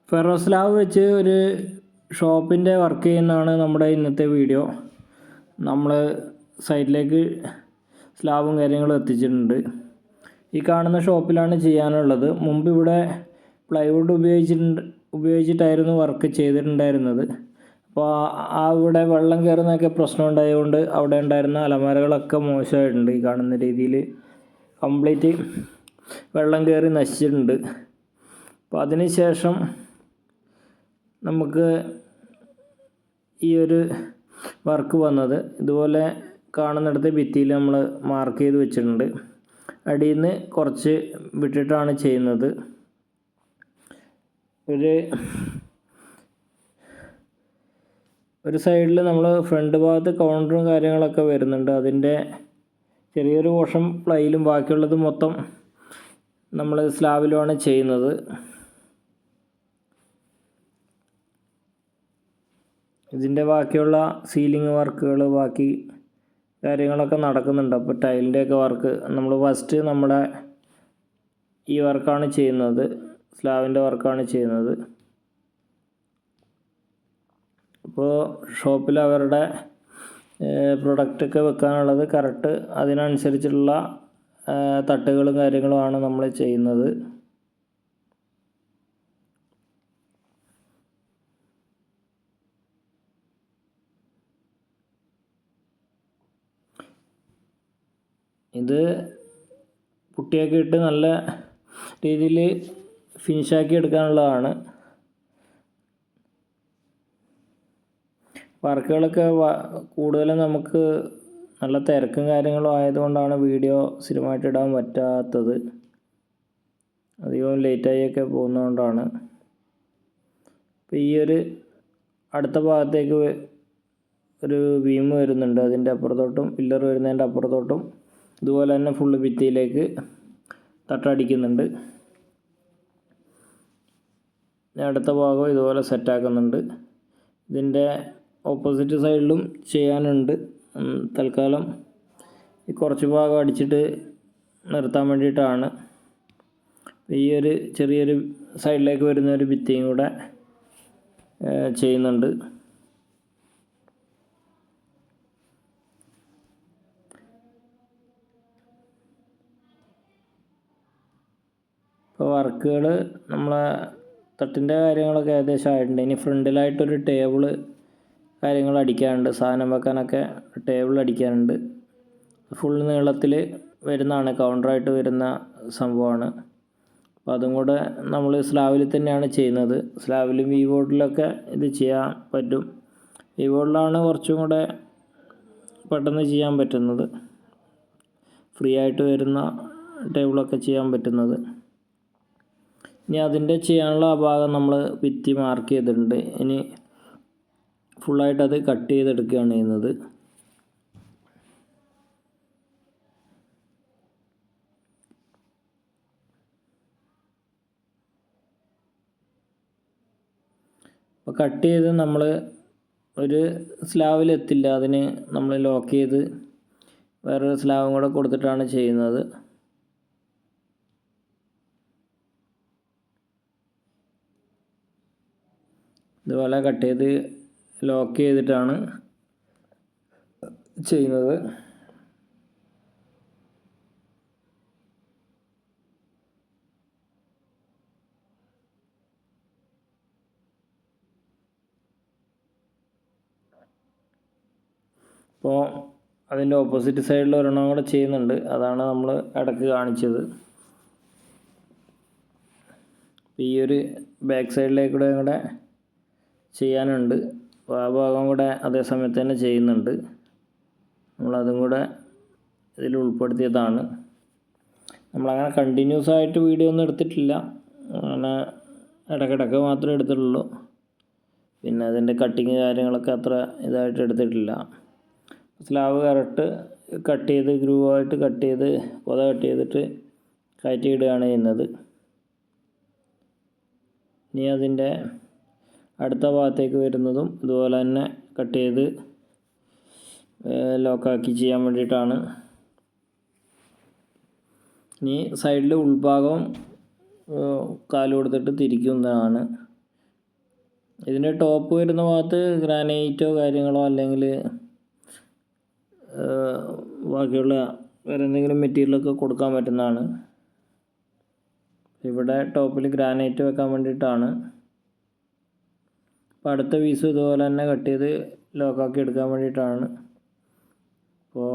Ferro slab വെച്ച് ഒരു ഷോപ്പിൻ്റെ വർക്ക് ചെയ്യുന്നതാണ് നമ്മുടെ ഇന്നത്തെ വീഡിയോ. നമ്മൾ സൈറ്റിലേക്ക് സ്ലാബും കാര്യങ്ങളും എത്തിച്ചിട്ടുണ്ട്. ഈ കാണുന്ന ഷോപ്പിലാണ് ചെയ്യാനുള്ളത്. മുമ്പ് ഇവിടെ പ്ലൈവുഡ് ഉപയോഗിച്ചിട്ടായിരുന്നു വർക്ക് ചെയ്തിട്ടുണ്ടായിരുന്നത്. അപ്പോൾ ഇവിടെ വെള്ളം കയറുന്നതൊക്കെ പ്രശ്നം ഉണ്ടായതുകൊണ്ട് അവിടെ ഉണ്ടായിരുന്ന അലമാരകളൊക്കെ മോശമായിട്ടുണ്ട്. ഈ കാണുന്ന രീതിയിൽ കംപ്ലീറ്റ് വെള്ളം കയറി നശിച്ചിട്ടുണ്ട്. അപ്പോൾ അതിന് ശേഷം നമുക്ക് ഈ ഒരു വർക്ക് വന്നത് ഇതുപോലെ കാണുന്നിടത്ത് ഭിത്തിയിൽ നമ്മൾ മാർക്ക് ചെയ്ത് വെച്ചിട്ടുണ്ട്. അടിയിൽ നിന്ന് കുറച്ച് വിട്ടിട്ടാണ് ചെയ്യുന്നത്. ഒരു സൈഡിൽ നമ്മൾ ഫ്രണ്ട് ഭാഗത്ത് കൗണ്ടറും കാര്യങ്ങളൊക്കെ വരുന്നുണ്ട്. അതിൻ്റെ ചെറിയൊരു പോർഷൻ പ്ലൈയിലും ബാക്കിയുള്ളത് മൊത്തം നമ്മൾ സ്ലാബിലുമാണ് ചെയ്യുന്നത്. ഇതിൻ്റെ ബാക്കിയുള്ള സീലിംഗ് വർക്കുകൾ ബാക്കി കാര്യങ്ങളൊക്കെ നടക്കുന്നുണ്ട്. അപ്പോൾ ടൈലിൻ്റെയൊക്കെ വർക്ക് നമ്മൾ ഫസ്റ്റ് നമ്മുടെ ഈ വർക്കാണ് ചെയ്യുന്നത്, സ്ലാബിൻ്റെ വർക്കാണ് ചെയ്യുന്നത്. അപ്പോൾ ഷോപ്പിൽ അവരുടെ പ്രൊഡക്റ്റൊക്കെ വെക്കാനുള്ളത് കറക്റ്റ് അതിനനുസരിച്ചുള്ള തട്ടുകളും കാര്യങ്ങളുമാണ് നമ്മൾ ചെയ്യുന്നത്. ഇത് പുട്ടിയൊക്കെ ഇട്ട് നല്ല രീതിയിൽ ഫിനിഷാക്കി എടുക്കാനുള്ളതാണ്. വർക്കുകളൊക്കെ കൂടുതലും നമുക്ക് നല്ല തിരക്കും കാര്യങ്ങളും ആയതുകൊണ്ടാണ് വീഡിയോ സ്ഥിരമായിട്ട് ഇടാൻ പറ്റാത്തത്. അധികവും ലേറ്റായൊക്കെ പോകുന്നതുകൊണ്ടാണ്. അപ്പോൾ ഈ ഒരു അടുത്ത ഭാഗത്തേക്ക് ഒരു ബീം വരുന്നുണ്ട്. അതിൻ്റെ അപ്പുറത്തോട്ടും പില്ലർ വരുന്നതിൻ്റെ അപ്പുറത്തോട്ടും ഇതുപോലെ തന്നെ ഫുള്ള് ഭിത്തിയിലേക്ക് തട്ടടിക്കുന്നുണ്ട്. അടുത്ത ഭാഗം ഇതുപോലെ സെറ്റാക്കുന്നുണ്ട്. ഇതിൻ്റെ ഓപ്പോസിറ്റ് സൈഡിലും ചെയ്യാനുണ്ട്. തൽക്കാലം ഈ കുറച്ച് ഭാഗം അടിച്ചിട്ട് നിർത്താൻ വേണ്ടിയിട്ടാണ്. ഈ ഒരു ചെറിയൊരു സൈഡിലേക്ക് വരുന്ന ഒരു ഭിത്തിയും കൂടെ ചെയ്യുന്നുണ്ട്. ഇപ്പോൾ വർക്കുകൾ നമ്മളെ തട്ടിൻ്റെ കാര്യങ്ങളൊക്കെ ഏകദേശം ആയിട്ടുണ്ട്. ഇനി ഫ്രണ്ടിലായിട്ടൊരു ടേബിള് കാര്യങ്ങൾ അടിക്കാനുണ്ട്. സാധനം വെക്കാനൊക്കെ ടേബിൾ അടിക്കാനുണ്ട്. ഫുൾ നീളത്തിൽ വരുന്നതാണ്, കൗണ്ടറായിട്ട് വരുന്ന സംഭവമാണ്. അപ്പോൾ അതും കൂടെ നമ്മൾ സ്ലാബിൽ തന്നെയാണ് ചെയ്യുന്നത്. സ്ലാബിലും വി ബോർഡിലൊക്കെ ഇത് ചെയ്യാൻ പറ്റും. വി ബോർഡിലാണ് കുറച്ചും കൂടെ പെട്ടെന്ന് ചെയ്യാൻ പറ്റുന്നത്, ഫ്രീ ആയിട്ട് വരുന്ന ടേബിളൊക്കെ ചെയ്യാൻ പറ്റുന്നത്. ഇനി അതിൻ്റെ ചെയ്യാനുള്ള ആ ഭാഗം നമ്മൾ ഭിത്തി മാർക്ക് ചെയ്തിട്ടുണ്ട്. ഇനി ഫുള്ളായിട്ട് അത് കട്ട് ചെയ്തെടുക്കുകയാണ് ചെയ്യുന്നത്. അപ്പോൾ കട്ട് ചെയ്ത് നമ്മൾ ഒരു സ്ലാബിലെത്തില്ല, അതിന് നമ്മൾ ലോക്ക് ചെയ്ത് വേറൊരു സ്ലാബും കൂടെ കൊടുത്തിട്ടാണ് ചെയ്യുന്നത്. ഇതുപോലെ കട്ട് ചെയ്ത് ലോക്ക് ചെയ്തിട്ടാണ് ചെയ്യുന്നത്. അപ്പോൾ അതിൻ്റെ ഓപ്പോസിറ്റ് സൈഡിൽ ഒരെണ്ണം കൂടെ ചെയ്യുന്നുണ്ട്. അതാണ് നമ്മൾ ഇടയ്ക്ക് കാണിച്ചത്. ഈ ഒരു ബാക്ക് സൈഡിലേക്കൂടെ കൂടെ ചെയ്യാനുണ്ട്. അപ്പോൾ ആ ഭാഗം കൂടെ അതേ സമയത്ത് തന്നെ ചെയ്യുന്നുണ്ട്. നമ്മളതും കൂടെ ഇതിൽ ഉൾപ്പെടുത്തിയതാണ്. നമ്മളങ്ങനെ കണ്ടിന്യൂസ് ആയിട്ട് വീഡിയോ ഒന്നും എടുത്തിട്ടില്ല, അങ്ങനെ ഇടയ്ക്കിടയ്ക്ക് മാത്രമേ എടുത്തിട്ടുള്ളൂ. പിന്നെ അതിൻ്റെ കട്ടിങ് കാര്യങ്ങളൊക്കെ അത്ര ഇതായിട്ട് എടുത്തിട്ടില്ല. സ്ലാബ് കറക്റ്റ് കട്ട് ചെയ്ത് ഗ്രൂവായിട്ട് കട്ട് ചെയ്ത് കട്ട് ചെയ്തിട്ട് കയറ്റിയിടുകയാണ് ചെയ്യുന്നത്. ഇനി അതിൻ്റെ അടുത്ത ഭാഗത്തേക്ക് വരുന്നതും ഇതുപോലെ തന്നെ കട്ട് ചെയ്ത് ലോക്കാക്കി ചെയ്യാൻ വേണ്ടിയിട്ടാണ്. ഇനി സൈഡിൽ ഉൾഭാഗം കാല് കൊടുത്തിട്ട് തിരിക്കുന്നതാണ്. ഇതിൻ്റെ ടോപ്പ് വരുന്ന ഭാഗത്ത് ഗ്രാനൈറ്റോ കാര്യങ്ങളോ അല്ലെങ്കിൽ ബാക്കിയുള്ള വേറെ എന്തെങ്കിലും മെറ്റീരിയലൊക്കെ കൊടുക്കാൻ പറ്റുന്നതാണ്. ഇവിടെ ടോപ്പിൽ ഗ്രാനൈറ്റ് വെക്കാൻ വേണ്ടിയിട്ടാണ്. അപ്പോൾ അടുത്ത പീസ് ഇതുപോലെ തന്നെ കട്ട് ചെയ്ത് ലോക്കാക്കി എടുക്കാൻ വേണ്ടിയിട്ടാണ്. അപ്പോൾ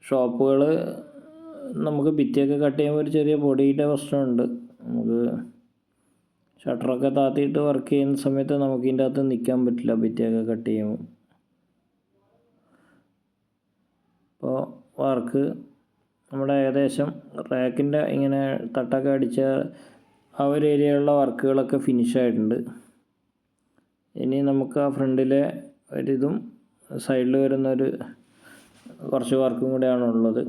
ഷോപ്പുകൾ നമുക്ക് ഭിത്തിയൊക്കെ കട്ട് ചെയ്യുമ്പോൾ ഒരു ചെറിയ പൊടിയുടെ പ്രശ്നമുണ്ട്. നമുക്ക് ഷട്ടറൊക്കെ താത്തിയിട്ട് വർക്ക് ചെയ്യുന്ന സമയത്ത് നമുക്ക് ഇതിൻ്റെ അകത്ത് നിൽക്കാൻ പറ്റില്ല ഭിത്തിയൊക്കെ കട്ട് ചെയ്യുമ്പോൾ. അപ്പോൾ വർക്ക് നമ്മുടെ ഏകദേശം റാക്കിൻ്റെ ഇങ്ങനെ തട്ടൊക്കെ അടിച്ച ആ ഒരു ഏരിയയിലുള്ള വർക്കുകളൊക്കെ ഫിനിഷായിട്ടുണ്ട്. ഇനി നമുക്ക് ആ ഫ്രണ്ടിലെ ഒരിതും സൈഡിൽ വരുന്നൊരു കുറച്ച് വർക്കും കൂടെയാണ് ഉള്ളത്.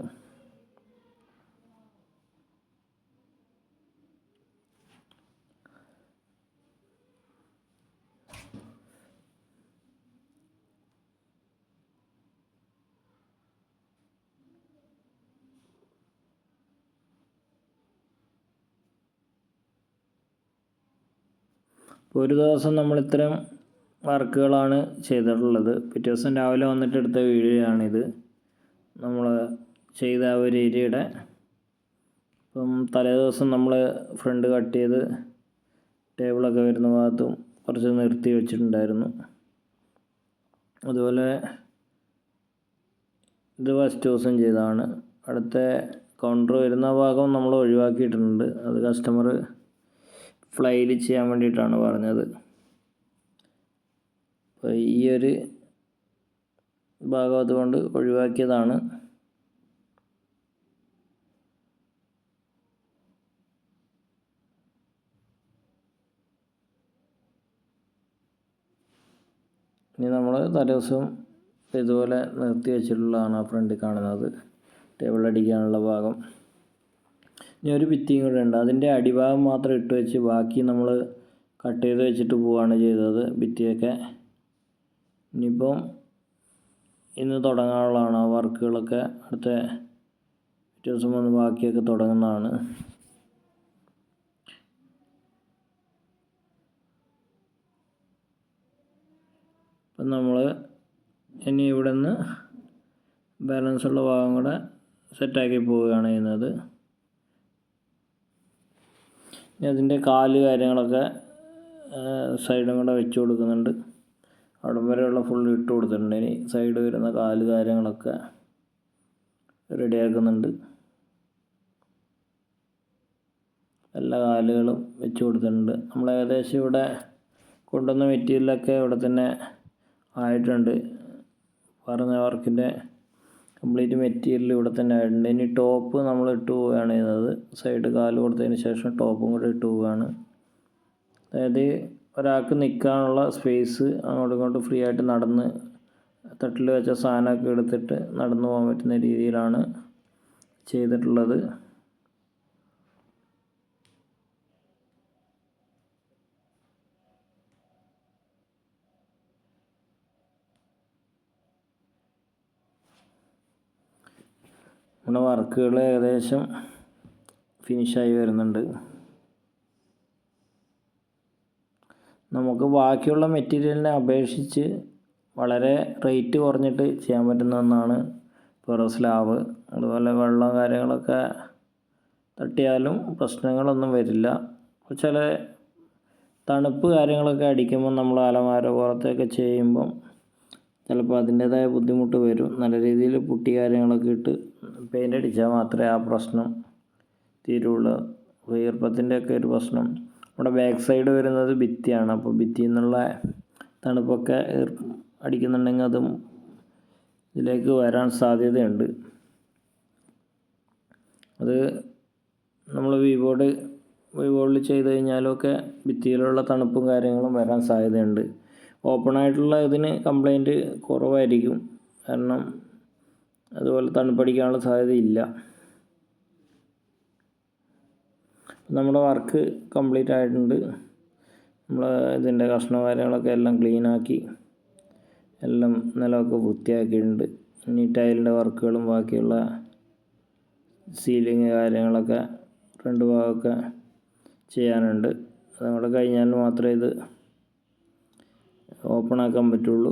ഒരു ദിവസം നമ്മൾ ഇത്തരം വർക്കുകളാണ് ചെയ്തിട്ടുള്ളത്. പിറ്റേ ദിവസം രാവിലെ വന്നിട്ട് എടുത്ത വീഡിയോ ആണിത്. നമ്മൾ ചെയ്ത ആ ഒരു ഏരിയയുടെ ഇപ്പം തലേ ദിവസം നമ്മൾ ഫ്രണ്ട് കട്ട് ചെയ്ത് ടേബിളൊക്കെ വരുന്ന ഭാഗത്തും കുറച്ച് നിർത്തി വെച്ചിട്ടുണ്ടായിരുന്നു. അതുപോലെ ഇത് ഫസ്റ്റ് ദിവസം ചെയ്തതാണ്. അടുത്ത കൗണ്ടർ വരുന്ന ഭാഗം നമ്മൾ ഒഴിവാക്കിയിട്ടുണ്ട്. അത് കസ്റ്റമർ ഫ്ലൈയിൽ ചെയ്യാൻ വേണ്ടിയിട്ടാണ് പറഞ്ഞത്. അപ്പോൾ ഈ ഒരു ഭാഗം അതുകൊണ്ട് ഒഴിവാക്കിയതാണ്. ഇനി നമ്മൾ തലേദിവസം ഇതുപോലെ നിർത്തി വെച്ചിട്ടുള്ളതാണ് ആ ഫ്രണ്ടിൽ കാണുന്നത് ടേബിൾ അടിക്കാനുള്ള ഭാഗം. ഇനി ഒരു ഭിത്തിയും കൂടെ ഉണ്ട്. അതിൻ്റെ അടിഭാഗം മാത്രം ഇട്ട് വെച്ച് ബാക്കി നമ്മൾ കട്ട് ചെയ്ത് വെച്ചിട്ട് പോവുകയാണ് ചെയ്തത് ഭിത്തിയൊക്കെ. ഇനിയിപ്പം ഇന്ന് തുടങ്ങാനുള്ളതാണ് ആ വർക്കുകളൊക്കെ. അടുത്ത പിറ്റേ ദിവസം വന്ന് ബാക്കിയൊക്കെ തുടങ്ങുന്നതാണ്. അപ്പം നമ്മൾ ഇനി ഇവിടെ നിന്ന് ബാലൻസ് ഉള്ള ഭാഗം കൂടെ സെറ്റാക്കി പോവുകയാണ് ചെയ്യുന്നത്. ഇനി അതിൻ്റെ കാല് കാര്യങ്ങളൊക്കെ സൈഡും കൂടെ വെച്ച് കൊടുക്കുന്നുണ്ട്. അവിടം വരെയുള്ള ഫുൾ ഇട്ട് കൊടുത്തിട്ടുണ്ട്. ഇനി സൈഡ് വരുന്ന കാല് കാര്യങ്ങളൊക്കെ റെഡിയാക്കുന്നുണ്ട്. എല്ലാ കാലുകളും വെച്ച് കൊടുത്തിട്ടുണ്ട്. നമ്മൾ ഏകദേശം ഇവിടെ കൊണ്ടുവന്ന മെറ്റീരിയലൊക്കെ ഇവിടെ തന്നെ ആയിട്ടുണ്ട്. പറഞ്ഞ വർക്കിൻ്റെ കംപ്ലീറ്റ് മെറ്റീരിയൽ ഇവിടെ തന്നെ ആയിട്ടുണ്ട്. ഇനി ടോപ്പ് നമ്മൾ ഇട്ട് പോവുകയാണ് ചെയ്യുന്നത്. സൈഡ് കാല് കൊടുത്തതിന് ശേഷം ടോപ്പും കൂടെ ഇട്ട് പോവുകയാണ്. അതായത് ഒരാൾക്ക് നിൽക്കാനുള്ള സ്പേസ് അങ്ങോട്ടും ഇങ്ങോട്ടും ഫ്രീ ആയിട്ട് നടന്ന് തട്ടിൽ വെച്ച സാധനമൊക്കെ എടുത്തിട്ട് നടന്നു പോകാൻ പറ്റുന്ന രീതിയിലാണ് ചെയ്തിട്ടുള്ളത്. നമ്മുടെ വർക്കുകൾ ഏകദേശം ഫിനിഷായി വരുന്നുണ്ട്. നമുക്ക് ബാക്കിയുള്ള മെറ്റീരിയലിനെ അപേക്ഷിച്ച് വളരെ റേറ്റ് കുറഞ്ഞിട്ട് ചെയ്യാൻ പറ്റുന്ന ഒന്നാണ് പെറോ സ്ലാബ്. അതുപോലെ വെള്ളം കാര്യങ്ങളൊക്കെ തട്ടിയാലും പ്രശ്നങ്ങളൊന്നും വരില്ല. ചില തണുപ്പ് കാര്യങ്ങളൊക്കെ അടിക്കുമ്പോൾ നമ്മൾ അലമാര പുറത്തൊക്കെ ചെയ്യുമ്പം ചിലപ്പോൾ അതിൻ്റേതായ ബുദ്ധിമുട്ട് വരും. നല്ല രീതിയിൽ പുട്ടി കാര്യങ്ങളൊക്കെ ഇട്ട് പെയിൻ്റ് അടിച്ചാൽ മാത്രമേ ആ പ്രശ്നം തീരുള്ളൂ. ഈർപ്പത്തിൻ്റെയൊക്കെ ഒരു പ്രശ്നം. നമ്മുടെ ബാക്ക് സൈഡ് വരുന്നത് ഭിത്തിയാണ്. അപ്പോൾ ഭിത്തിയിൽ നിന്നുള്ള തണുപ്പൊക്കെ അടിക്കുന്നുണ്ടെങ്കിൽ അതും ഇതിലേക്ക് വരാൻ സാധ്യതയുണ്ട്. അത് നമ്മൾ വി-ബോർഡിൽ ചെയ്ത് കഴിഞ്ഞാലൊക്കെ ഭിത്തിയിലുള്ള തണുപ്പും കാര്യങ്ങളും വരാൻ സാധ്യതയുണ്ട്. ഓപ്പണായിട്ടുള്ള ഇതിന് കംപ്ലൈൻറ്റ് കുറവായിരിക്കും. കാരണം അതുപോലെ തണുപ്പടിക്കാനുള്ള സാധ്യതയില്ല. നമ്മുടെ വർക്ക് കംപ്ലീറ്റ് ആയിട്ടുണ്ട്. നമ്മൾ ഇതിൻ്റെ കഷ്ണം കാര്യങ്ങളൊക്കെ എല്ലാം ക്ലീനാക്കി എല്ലാം നിലമൊക്കെ വൃത്തിയാക്കിയിട്ടുണ്ട്. ഇനി ടൈലിൻ്റെ വർക്കുകളും ബാക്കിയുള്ള സീലിങ് കാര്യങ്ങളൊക്കെ ഫ്രണ്ട് ഭാഗമൊക്കെ ചെയ്യാനുണ്ട്. അതവിടെ കഴിഞ്ഞാൽ മാത്രമേ ഇത് ഓപ്പൺ ആക്കാൻ പറ്റുള്ളൂ.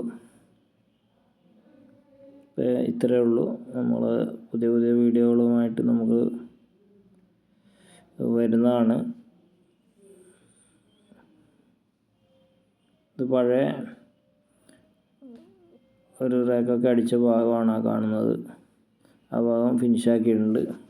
ഇത്രയേ ഉള്ളൂ. നമ്മൾ പുതിയ പുതിയ വീഡിയോകളുമായിട്ട് നമുക്ക് വരുന്നതാണ്. ഇത് പഴയ ഒരു റാക്കൊക്കെ അടിച്ച ഭാഗമാണ് കാണുന്നത്. ആ ഭാഗം ഫിനിഷാക്കിയിട്ടുണ്ട്.